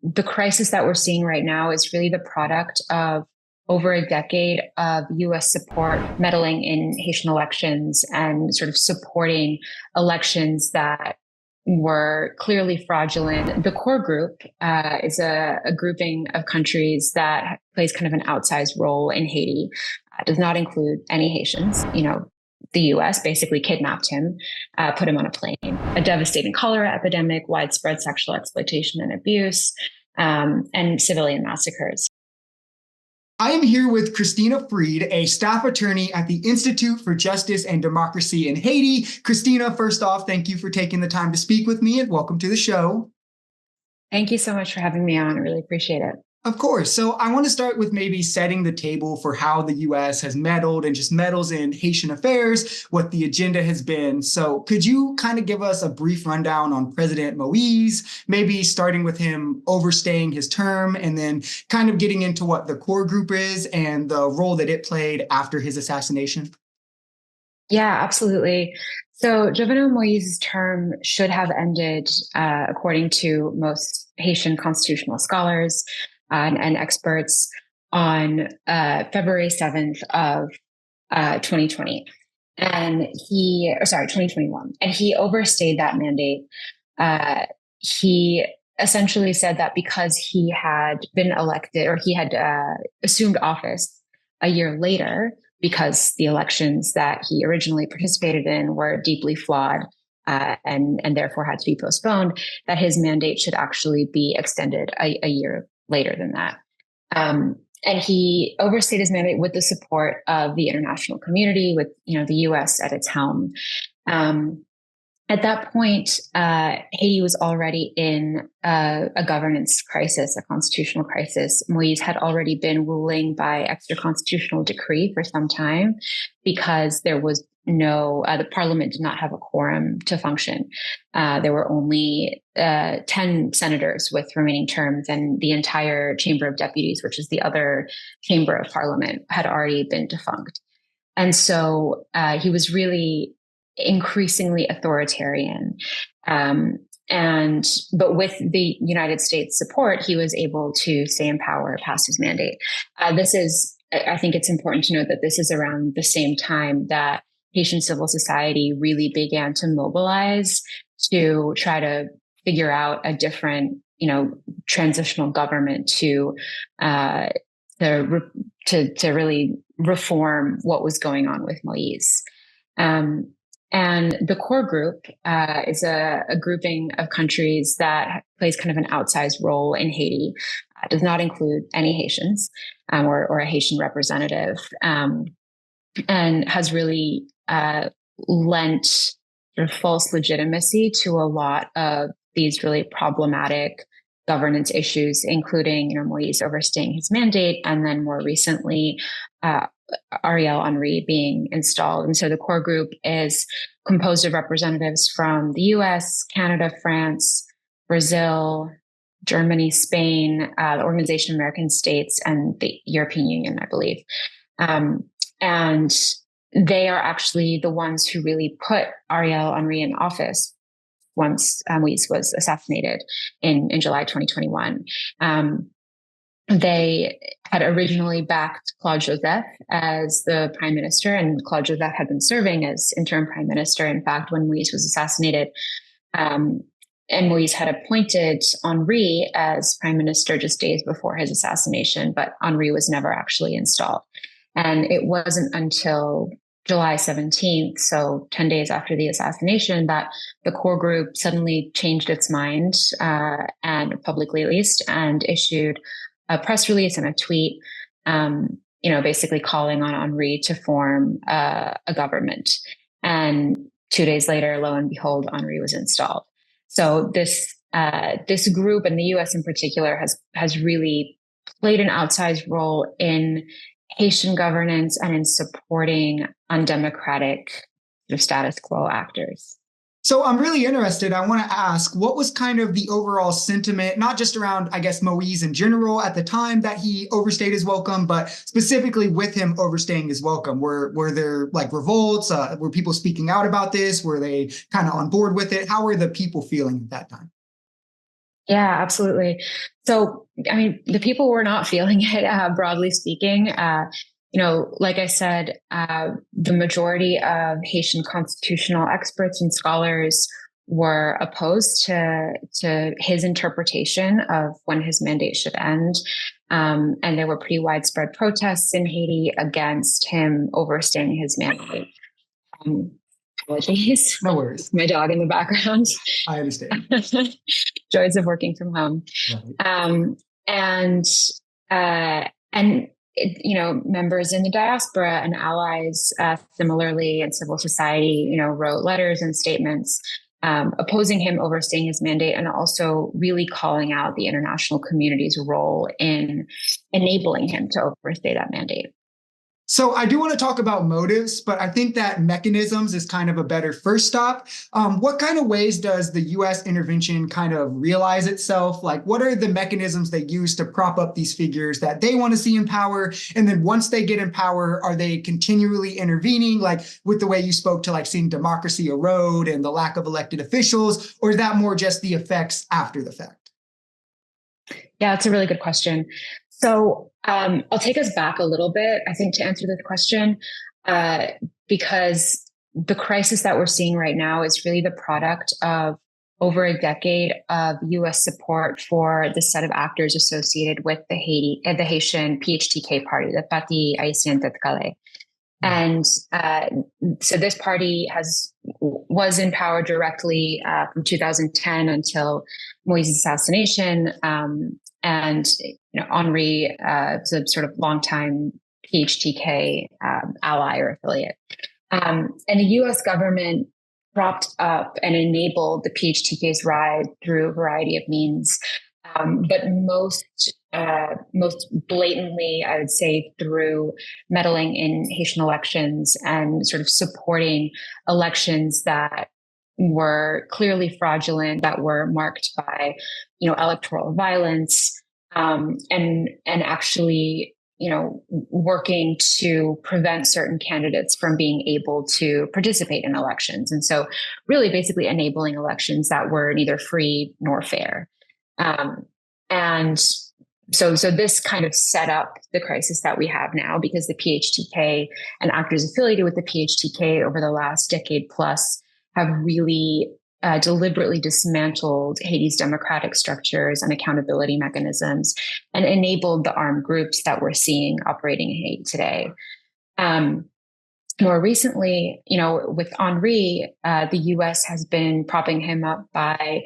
the crisis that we're seeing right now is really the product of over a decade of US support meddling in Haitian elections and sort of supporting elections that were clearly fraudulent. The core group is a grouping of countries that plays kind of an outsized role in Haiti. Does not include any Haitians. The US basically kidnapped him, put him on a plane. A devastating cholera epidemic, widespread sexual exploitation and abuse, and civilian massacres. I am here with Christina Freed, a staff attorney at the Institute for Justice and Democracy in Haiti. Christina, first off, thank you for taking the time to speak with me and welcome to the show. Thank you so much for having me on. I really appreciate it. Of course. So I want to start with maybe setting the table for how the US has meddled and just meddles in Haitian affairs, what the agenda has been. So could you kind of give us a brief rundown on President Moise, maybe starting with him overstaying his term and then kind of getting into what the core group is and the role that it played after his assassination? Yeah, absolutely. So Jovenel Moise's term should have ended, according to most Haitian constitutional scholars and experts, on February 7th of 2020. 2021. And he overstayed that mandate. He essentially said that because he had been elected, or he had assumed office a year later, because the elections that he originally participated in were deeply flawed and therefore had to be postponed, that his mandate should actually be extended a year later than that. And he overstayed his mandate with the support of the international community, with the U.S. at its helm. At that point, Haiti was already in a governance crisis, a constitutional crisis. Moise had already been ruling by extra-constitutional decree for some time because there was the parliament did not have a quorum to function. There were only 10 senators with remaining terms, and the entire Chamber of Deputies, which is the other chamber of parliament, had already been defunct. And so he was really increasingly authoritarian. But with the United States support, he was able to stay in power past his mandate. I think it's important to note that this is around the same time that Haitian civil society really began to mobilize to try to figure out a different, transitional government to really reform what was going on with Moise. And the core group is a grouping of countries that plays kind of an outsized role in Haiti. Does not include any Haitians or a Haitian representative, and has really lent sort of false legitimacy to a lot of these really problematic governance issues, including Moise overstaying his mandate, and then more recently Ariel Henry being installed. And so the core group is composed of representatives from the US, Canada, France, Brazil, Germany, Spain, the Organization of American States, and the European Union, I believe. And they are actually the ones who really put Ariel Henry in office once Moise was assassinated in July 2021. They had originally backed Claude Joseph as the prime minister, and Claude Joseph had been serving as interim prime minister, in fact, when Moise was assassinated. And Moise had appointed Henry as prime minister just days before his assassination, but Henry was never actually installed. And it wasn't until July 17th, so 10 days after the assassination, that the core group suddenly changed its mind, and publicly at least, and issued a press release and a tweet, basically calling on Henry to form a government. And 2 days later, lo and behold, Henry was installed. So this group, and the U.S. in particular, has really played an outsized role in Haitian governance and in supporting undemocratic status quo actors. So I'm really interested. I want to ask, what was kind of the overall sentiment, not just around, I guess, Moise in general at the time that he overstayed his welcome, but specifically with him overstaying his welcome? Were there like revolts? Were people speaking out about this? Were they kind of on board with it? How were the people feeling at that time? Yeah, absolutely. So, I mean, the people were not feeling it, broadly speaking. Like I said, the majority of Haitian constitutional experts and scholars were opposed to his interpretation of when his mandate should end. And there were pretty widespread protests in Haiti against him overstaying his mandate. Um, Apologies. No worries. My dog in the background. I understand. Joys of working from home. Right. Um, and members in the diaspora and allies, similarly, and civil society, wrote letters and statements opposing him overstaying his mandate, and also really calling out the international community's role in enabling him to overstay that mandate. So I do want to talk about motives, but I think that mechanisms is kind of a better first stop. What kind of ways does the U.S. intervention kind of realize itself? Like, what are the mechanisms they use to prop up these figures that they want to see in power? And then once they get in power, are they continually intervening, like with the way you spoke to like seeing democracy erode and the lack of elected officials? Or is that more just the effects after the fact? Yeah, it's a really good question. So I'll take us back a little bit, I think, to answer this question, because the crisis that we're seeing right now is really the product of over a decade of U.S. support for the set of actors associated with the Haitian PHTK party, the Parti Haïtien Tête Calais. And so this party was in power directly from 2010 until Moïse's assassination. And Henri is a sort of longtime PHTK ally or affiliate. And the U.S. government propped up and enabled the PHTK's rise through a variety of means, but most blatantly, I would say, through meddling in Haitian elections and sort of supporting elections that were clearly fraudulent, that were marked by, electoral violence, and actually, working to prevent certain candidates from being able to participate in elections. And so really basically enabling elections that were neither free nor fair. And so this kind of set up the crisis that we have now, because the PHTK and actors affiliated with the PHTK over the last decade plus have really deliberately dismantled Haiti's democratic structures and accountability mechanisms and enabled the armed groups that we're seeing operating in Haiti today. More recently, with Henri, the U.S. has been propping him up by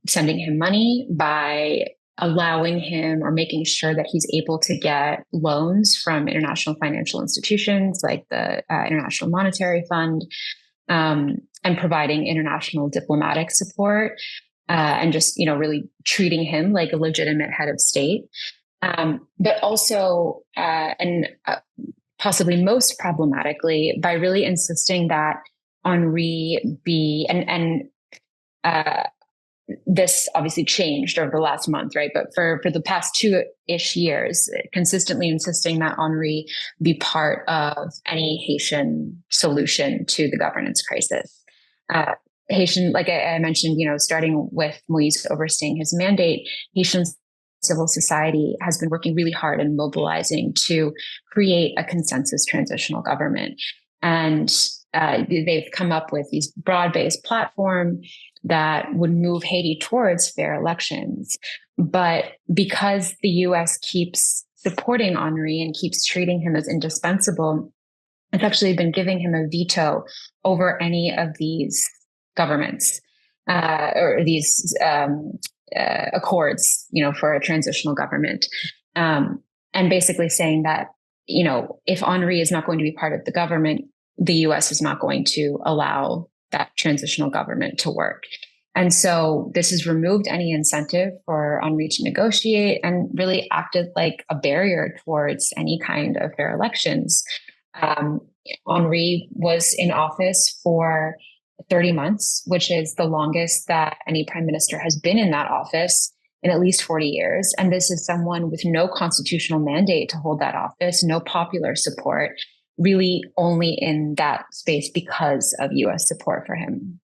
sending him money, by allowing him or making sure that he's able to get loans from international financial institutions like the International Monetary Fund, and providing international diplomatic support, and just, really treating him like a legitimate head of state. But also, and possibly most problematically, by really insisting that Henri be, this obviously changed over the last month, right? But for the past 2-ish years, consistently insisting that Henri be part of any Haitian solution to the governance crisis. Haitian, like I mentioned, starting with Moïse overstaying his mandate, Haitian civil society has been working really hard and mobilizing to create a consensus transitional government. And they've come up with these broad-based platform that would move Haiti towards fair elections. But because the U.S. keeps supporting Henri and keeps treating him as indispensable, it's actually been giving him a veto over any of these governments or these accords, for a transitional government. And basically saying that, if Henri is not going to be part of the government, the U.S. is not going to allow that transitional government to work. And so this has removed any incentive for Henri to negotiate and really acted like a barrier towards any kind of fair elections. Henri was in office for 30 months, which is the longest that any prime minister has been in that office in at least 40 years. And this is someone with no constitutional mandate to hold that office, no popular support, really only in that space because of U.S. support for him.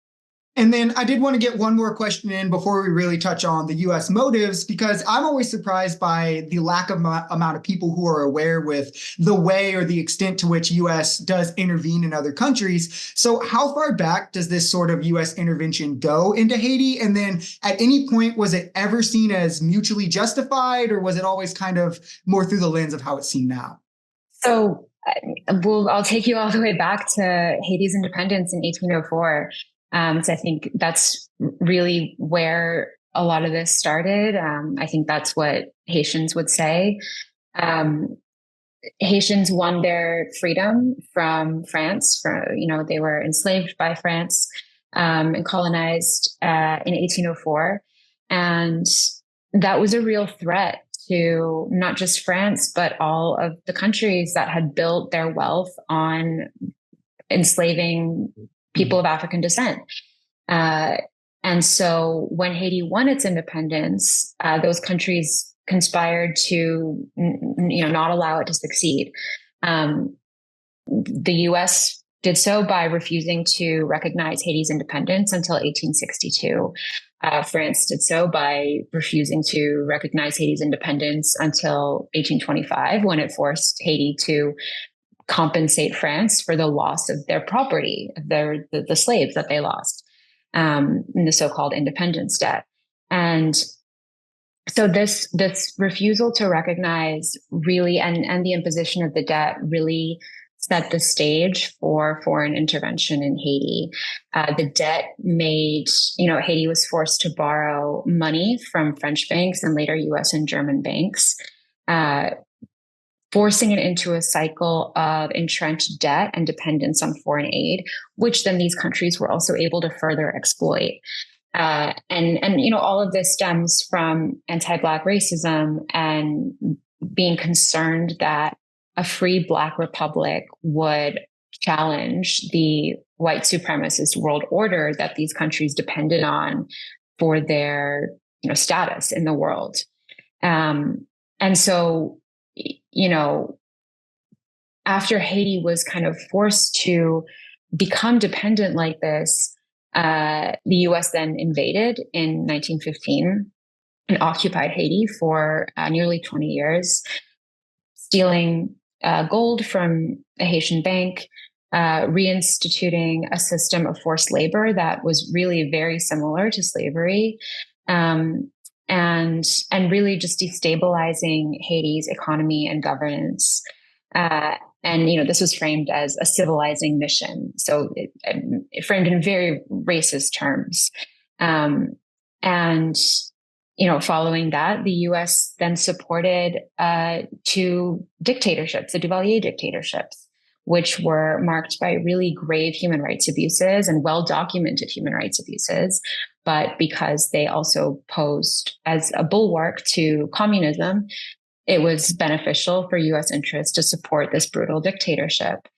And then I did want to get one more question in before we really touch on the US motives, because I'm always surprised by the lack of amount of people who are aware with the way or the extent to which US does intervene in other countries. So how far back does this sort of US intervention go into Haiti? And then at any point, was it ever seen as mutually justified, or was it always kind of more through the lens of how it's seen now? So I'll take you all the way back to Haiti's independence in 1804. So I think that's really where a lot of this started. I think that's what Haitians would say. Um, Haitians won their freedom from France. They were enslaved by France and colonized in 1804, and that was a real threat to not just France, but all of the countries that had built their wealth on enslaving people of African descent. Uh, and so when Haiti won its independence, those countries conspired to, not allow it to succeed. The U.S. did so by refusing to recognize Haiti's independence until 1862. France did so by refusing to recognize Haiti's independence until 1825, when it forced Haiti to compensate France for the loss of their property, the slaves that they lost, in the so-called independence debt. And so this refusal to recognize really and the imposition of the debt really set the stage for foreign intervention in Haiti. The debt made, Haiti was forced to borrow money from French banks and later US and German banks, forcing it into a cycle of entrenched debt and dependence on foreign aid, which then these countries were also able to further exploit. And all of this stems from anti-Black racism and being concerned that a free Black republic would challenge the white supremacist world order that these countries depended on for their status in the world. And so, after Haiti was kind of forced to become dependent like this, the US then invaded in 1915 and occupied Haiti for nearly 20 years, stealing gold from a Haitian bank, reinstituting a system of forced labor that was really very similar to slavery, and really just destabilizing Haiti's economy and governance. And this was framed as a civilizing mission, so it framed in very racist terms. And following that, the U.S. then supported two dictatorships, the Duvalier dictatorships, which were marked by really grave human rights abuses and well-documented human rights abuses. But because they also posed as a bulwark to communism, it was beneficial for U.S. interests to support this brutal dictatorship.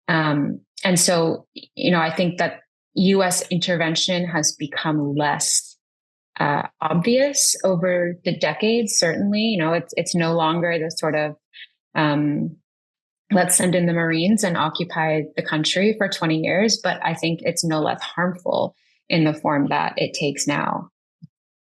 And so, I think that U.S. intervention has become less obvious over the decades. Certainly, it's no longer the sort of let's send in the Marines and occupy the country for 20 years, but I think it's no less harmful in the form that it takes now.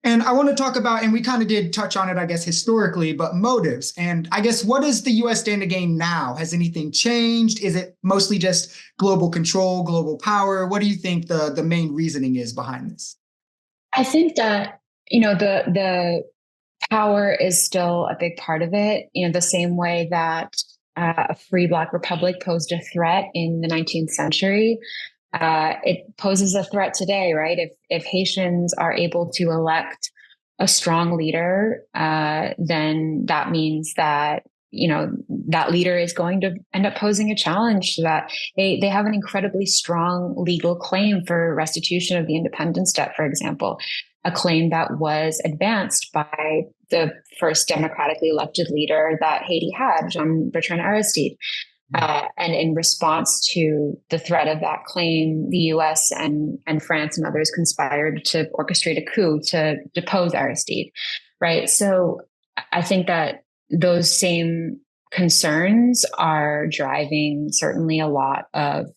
And I want to talk about, and we kind of did touch on it, I guess, historically, but motives. And I guess, what does the US stand to gain now? Has anything changed? Is it mostly just global control, global power? What do you think the main reasoning is behind this? I think that, the power is still a big part of it, the same way that a free Black republic posed a threat in the 19th century. It poses a threat today, right? If Haitians are able to elect a strong leader, then that means that that leader is going to end up posing a challenge to that. They have an incredibly strong legal claim for restitution of the independence debt, for example, a claim that was advanced by the first democratically elected leader that Haiti had, Jean-Bertrand Aristide. And in response to the threat of that claim, the U.S. and France and others conspired to orchestrate a coup to depose Aristide, right? So I think that those same concerns are driving certainly a lot of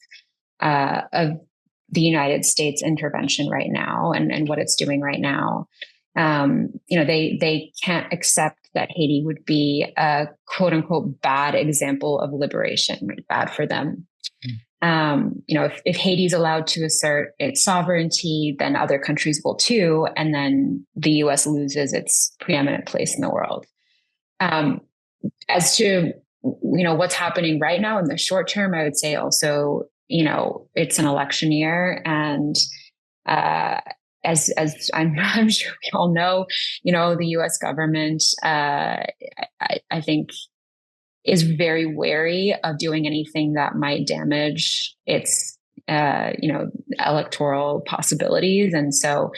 the United States intervention right now and what it's doing right now. They can't accept that Haiti would be a quote unquote bad example of liberation, right? Bad for them. If Haiti's allowed to assert its sovereignty, then other countries will too. And then the US loses its preeminent place in the world. As to, what's happening right now in the short term, I would say also, it's an election year. And as I'm sure we all know, the US government, I think, is very wary of doing anything that might damage its, electoral possibilities. And so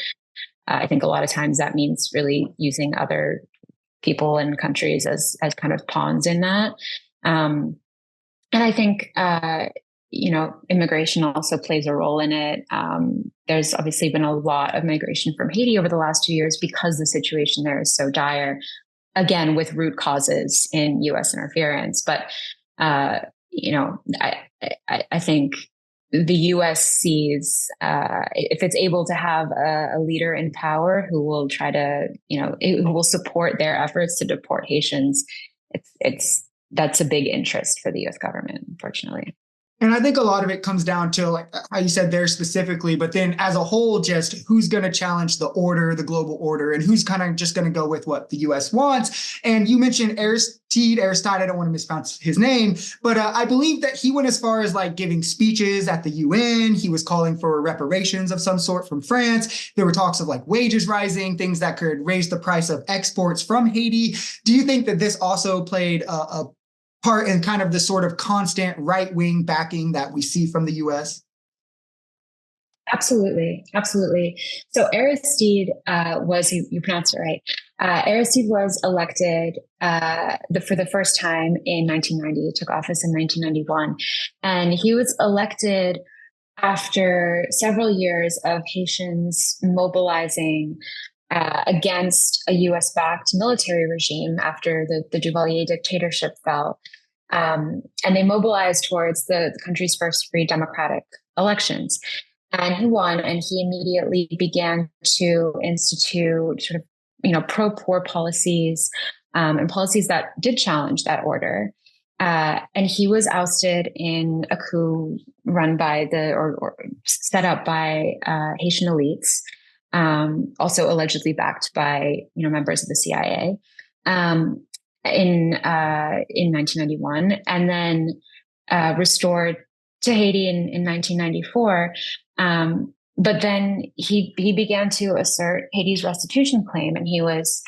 I think a lot of times that means really using other people and countries as kind of pawns in that. And I think, immigration also plays a role in it. There's obviously been a lot of migration from Haiti over the last 2 years because the situation there is so dire. Again, with root causes in U.S. interference. But, I think the U.S. sees, if it's able to have a leader in power who will try to, who will support their efforts to deport Haitians, that's a big interest for the U.S. government, unfortunately. And I think a lot of it comes down to, like how you said there specifically, but then as a whole, just who's going to challenge the order, the global order, and who's kind of just going to go with what the U.S. wants. And you mentioned Aristide, I don't want to mispronounce his name, but I believe that he went as far as like giving speeches at the UN. He was calling for reparations of some sort from France. There were talks of like wages rising, things that could raise the price of exports from Haiti. Do you think that this also played a part in kind of the sort of constant right-wing backing that we see from the U.S.? Absolutely. So Aristide you pronounced it right. Aristide was elected for the first time in 1990. He took office in 1991. And he was elected after several years of Haitians mobilizing against a U.S.-backed military regime after the Duvalier dictatorship fell. And they mobilized towards the country's first free democratic elections. And he won, and he immediately began to institute sort of, pro-poor policies and policies that did challenge that order. And he was ousted in a coup run by or set up by Haitian elites. Also allegedly backed by members of the CIA in 1991, and then restored to Haiti in 1994. But then he began to assert Haiti's restitution claim, and he was,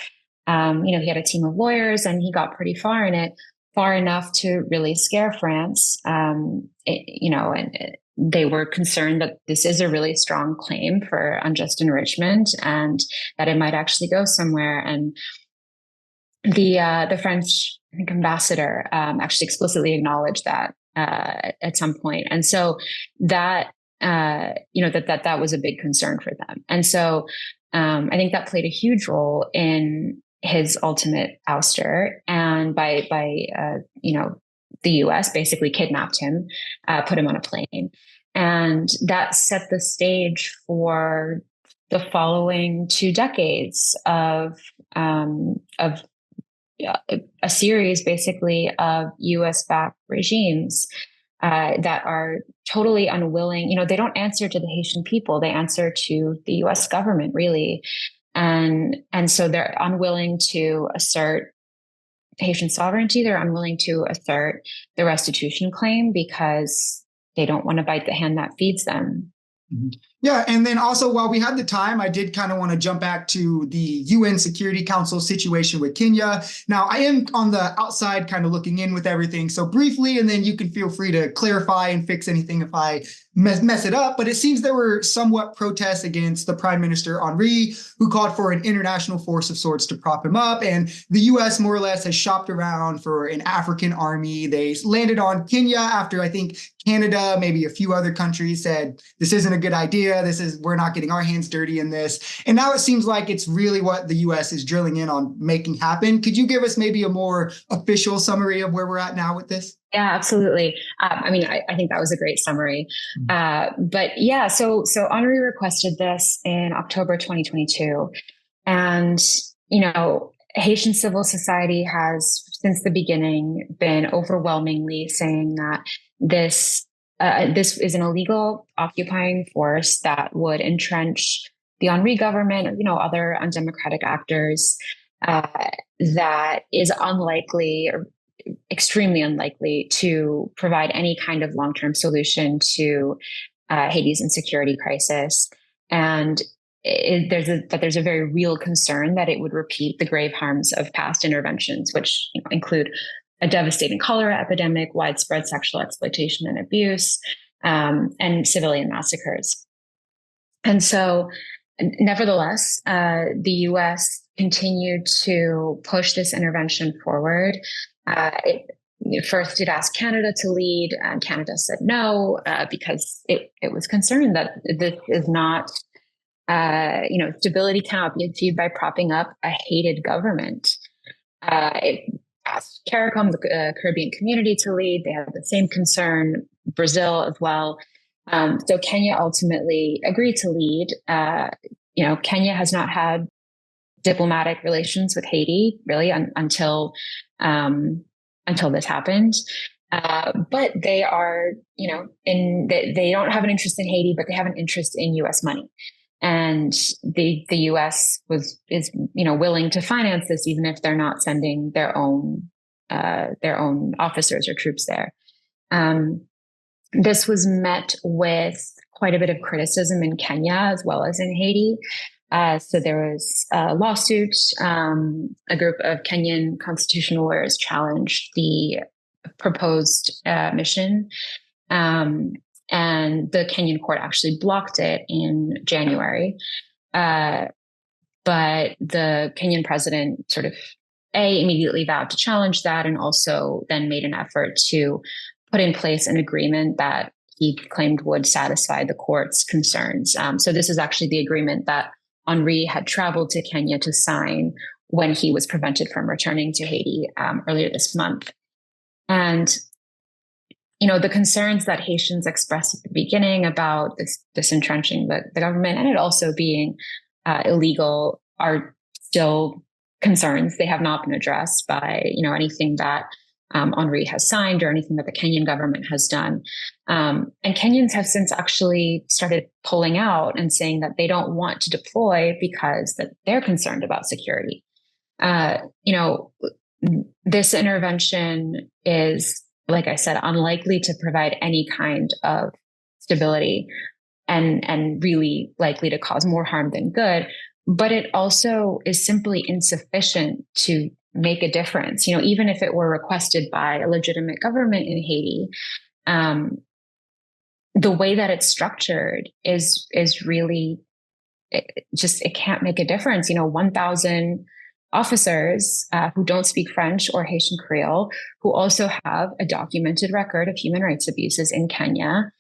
he had a team of lawyers, and he got pretty far in it, far enough to really scare France. And they were concerned that this is a really strong claim for unjust enrichment and that it might actually go somewhere. And the French, I think, ambassador actually explicitly acknowledged that at some point. And so that, that was a big concern for them. And so I think that played a huge role in his ultimate ouster. And by the US basically kidnapped him, put him on a plane. And that set the stage for the following 2 decades of a series basically of US-backed regimes that are totally unwilling. They don't answer to the Haitian people. They answer to the US government, really. And so they're unwilling to assert Haitian sovereignty. They're unwilling to assert the restitution claim because they don't want to bite the hand that feeds them. Mm-hmm. Yeah. And then also, while we had the time, I did kind of want to jump back to the UN Security Council situation with Kenya. Now, I am on the outside kind of looking in with everything. So briefly, and then you can feel free to clarify and fix anything if I mess it up. But it seems there were somewhat protests against the Prime Minister Henry, who called for an international force of sorts to prop him up. And the US more or less has shopped around for an African army. They landed on Kenya after, I think, Canada, maybe a few other countries said this isn't a good idea. Kenya. We're not getting our hands dirty in this. And now it seems like it's really what the US is drilling in on making happen. Could you give us maybe a more official summary of where we're at now with this? Yeah, absolutely. I think that was a great summary. But yeah, so Henri requested this in October 2022. And, Haitian civil society has since the beginning been overwhelmingly saying that this is an illegal occupying force that would entrench the Henri government or, other undemocratic actors, that is unlikely or extremely unlikely to provide any kind of long-term solution to Haiti's insecurity crisis. And there's a very real concern that it would repeat the grave harms of past interventions, which include a devastating cholera epidemic, widespread sexual exploitation and abuse, and civilian massacres. And so, nevertheless, the U.S. continued to push this intervention forward. First, it asked Canada to lead, and Canada said no, because it was concerned that this is not, stability cannot be achieved by propping up a hated government. It asked CARICOM, the Caribbean community, to lead. They had the same concern, Brazil as well. So Kenya ultimately agreed to lead. Kenya has not had diplomatic relations with Haiti really until this happened. But they are, they don't have an interest in Haiti, but they have an interest in U.S. money. And the U.S. is willing to finance this, even if they're not sending their own officers or troops there. This was met with quite a bit of criticism in Kenya as well as in Haiti. So there was a lawsuit. A group of Kenyan constitutional lawyers challenged the proposed mission. And the Kenyan court actually blocked it in January. But the Kenyan president sort of immediately vowed to challenge that, and also then made an effort to put in place an agreement that he claimed would satisfy the court's concerns. So this is actually the agreement that Henri had traveled to Kenya to sign when he was prevented from returning to Haiti earlier this month. And the concerns that Haitians expressed at the beginning about this entrenching the government and it also being illegal are still concerns. They have not been addressed by anything that Henri has signed or anything that the Kenyan government has done. And Kenyans have since actually started pulling out and saying that they don't want to deploy because that they're concerned about security. This intervention is, like I said, unlikely to provide any kind of stability and really likely to cause more harm than good. But it also is simply insufficient to make a difference. Even if it were requested by a legitimate government in Haiti, the way that it's structured is really it can't make a difference. 1,000 officers who don't speak French or Haitian Creole, who also have a documented record of human rights abuses in Kenya,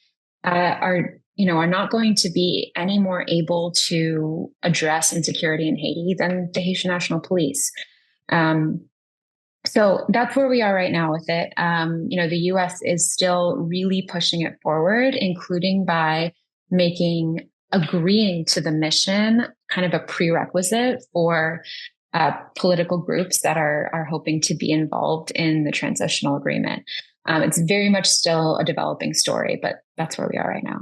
are not going to be any more able to address insecurity in Haiti than the Haitian National Police. So that's where we are right now with it. The U.S. is still really pushing it forward, including by agreeing to the mission kind of a prerequisite for political groups that are hoping to be involved in the transitional agreement. It's very much still a developing story, but that's where we are right now.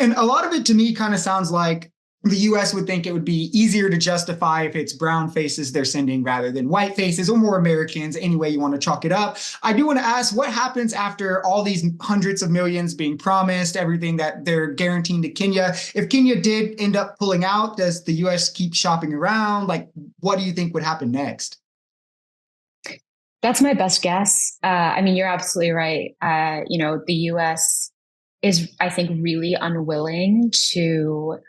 And a lot of it to me kind of sounds like the US would think it would be easier to justify if it's brown faces they're sending rather than white faces or more Americans, any way you want to chalk it up. I do want to ask, what happens after all these hundreds of millions being promised, everything that they're guaranteeing to Kenya? If Kenya did end up pulling out, does the US keep shopping around? Like, what do you think would happen next? That's my best guess. You're absolutely right. The US is, I think, really unwilling to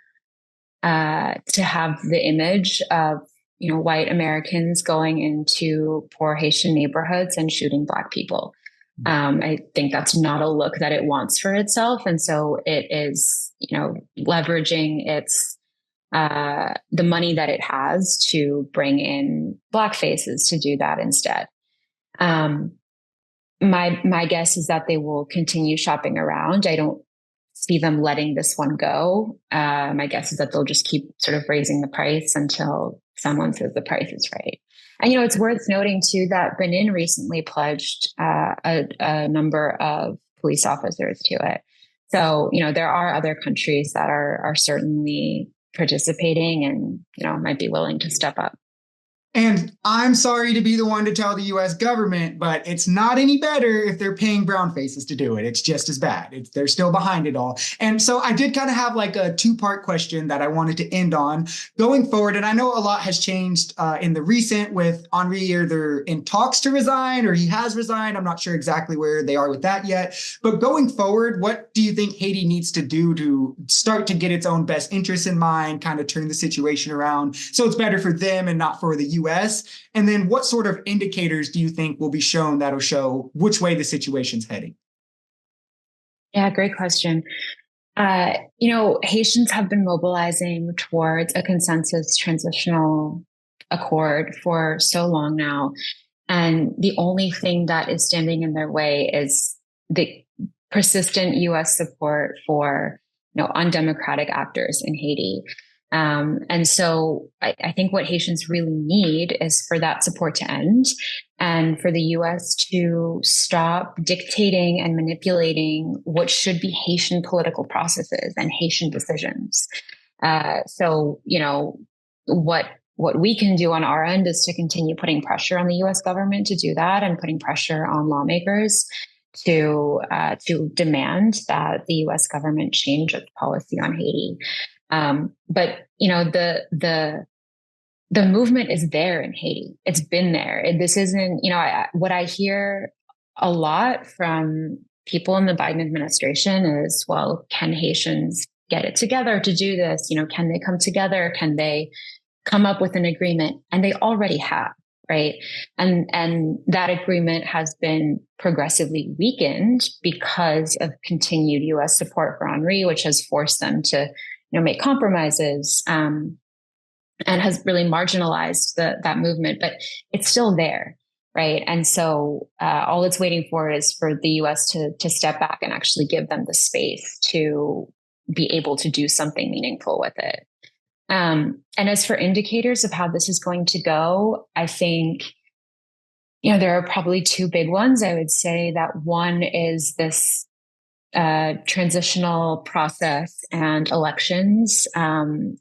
have the image of white Americans going into poor Haitian neighborhoods and shooting Black people. I think that's not a look that it wants for itself. And so it is, leveraging the money that it has to bring in Black faces to do that instead. Um, my guess is that they will continue shopping around. I don't see them letting this one go. My guess is that they'll just keep sort of raising the price until someone says the price is right. And it's worth noting too that Benin recently pledged a number of police officers to it. So there are other countries that are certainly participating and might be willing to step up. And I'm sorry to be the one to tell the US government, but it's not any better if they're paying brown faces to do it. It's just as bad. They're still behind it all. And so I did kind of have like a two-part question that I wanted to end on going forward. And I know a lot has changed in the recent with Henri either in talks to resign or he has resigned. I'm not sure exactly where they are with that yet. But going forward, what do you think Haiti needs to do to start to get its own best interests in mind, kind of turn the situation around so it's better for them and not for the US? And then what sort of indicators do you think will be shown that'll show which way the situation's heading? Yeah, great question. Haitians have been mobilizing towards a consensus transitional accord for so long now. And the only thing that is standing in their way is the persistent US support for undemocratic actors in Haiti. And so I think what Haitians really need is for that support to end and for the US to stop dictating and manipulating what should be Haitian political processes and Haitian decisions. What we can do on our end is to continue putting pressure on the US government to do that and putting pressure on lawmakers to demand that the US government change its policy on Haiti. But the movement is there in Haiti. It's been there. This isn't, what I hear a lot from people in the Biden administration is, well, can Haitians get it together to do this? Can they come together? Can they come up with an agreement? And they already have, right? And that agreement has been progressively weakened because of continued US support for Henri, which has forced them to make compromises and has really marginalized that movement, but it's still there, right? And so all it's waiting for is for the US to step back and actually give them the space to be able to do something meaningful with it. And as for indicators of how this is going to go, I think there are probably two big ones. I would say that one is this transitional process and elections. And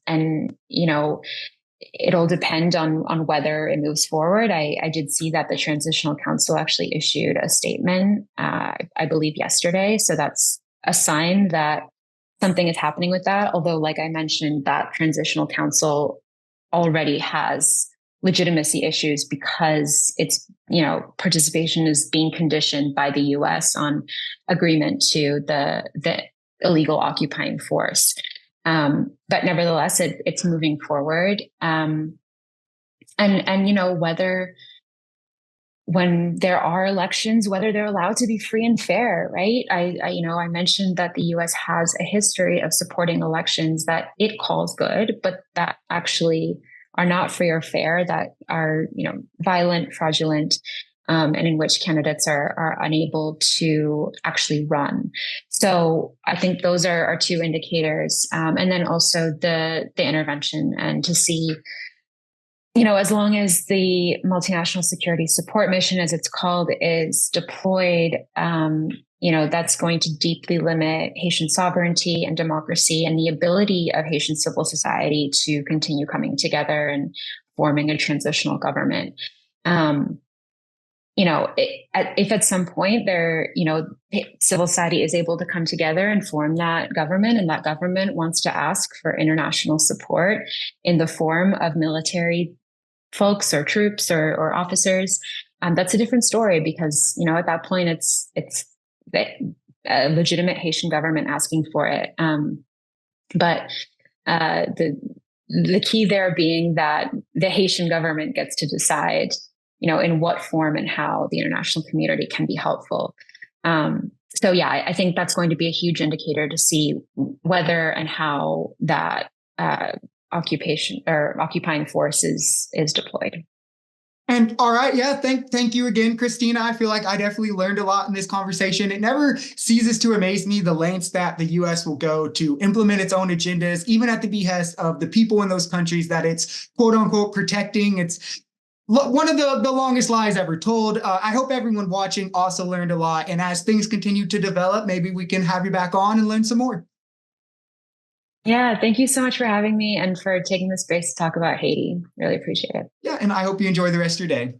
it'll depend on whether it moves forward. I did see that the Transitional Council actually issued a statement, I believe yesterday. So that's a sign that something is happening with that. Although, like I mentioned, that Transitional Council already has legitimacy issues because its participation is being conditioned by the US on agreement to the illegal occupying force. But nevertheless, it's moving forward. And whether when there are elections, whether they're allowed to be free and fair, right? I mentioned that the US has a history of supporting elections that it calls good, but that actually are not free or fair, that are, violent, fraudulent, and in which candidates are unable to actually run. So I think those are two indicators. And then also the intervention, and to see, as long as the multinational security support mission, as it's called, is deployed, that's going to deeply limit Haitian sovereignty and democracy and the ability of Haitian civil society to continue coming together and forming a transitional government. If at some point civil society is able to come together and form that government, and that government wants to ask for international support in the form of military folks or troops or officers, that's a different story, because at that point it's a legitimate Haitian government asking for it. But the key there being that the Haitian government gets to decide in what form and how the international community can be helpful. So yeah, I think that's going to be a huge indicator to see whether and how that occupation or occupying force is deployed. And all right, yeah, thank you again, Christina. I feel like I definitely learned a lot in this conversation. It never ceases to amaze me the lengths that the US will go to implement its own agendas, even at the behest of the people in those countries that it's quote unquote protecting. It's one of the longest lies ever told. I hope everyone watching also learned a lot. And as things continue to develop, maybe we can have you back on and learn some more. Yeah, thank you so much for having me and for taking the space to talk about Haiti. Really appreciate it. Yeah, and I hope you enjoy the rest of your day.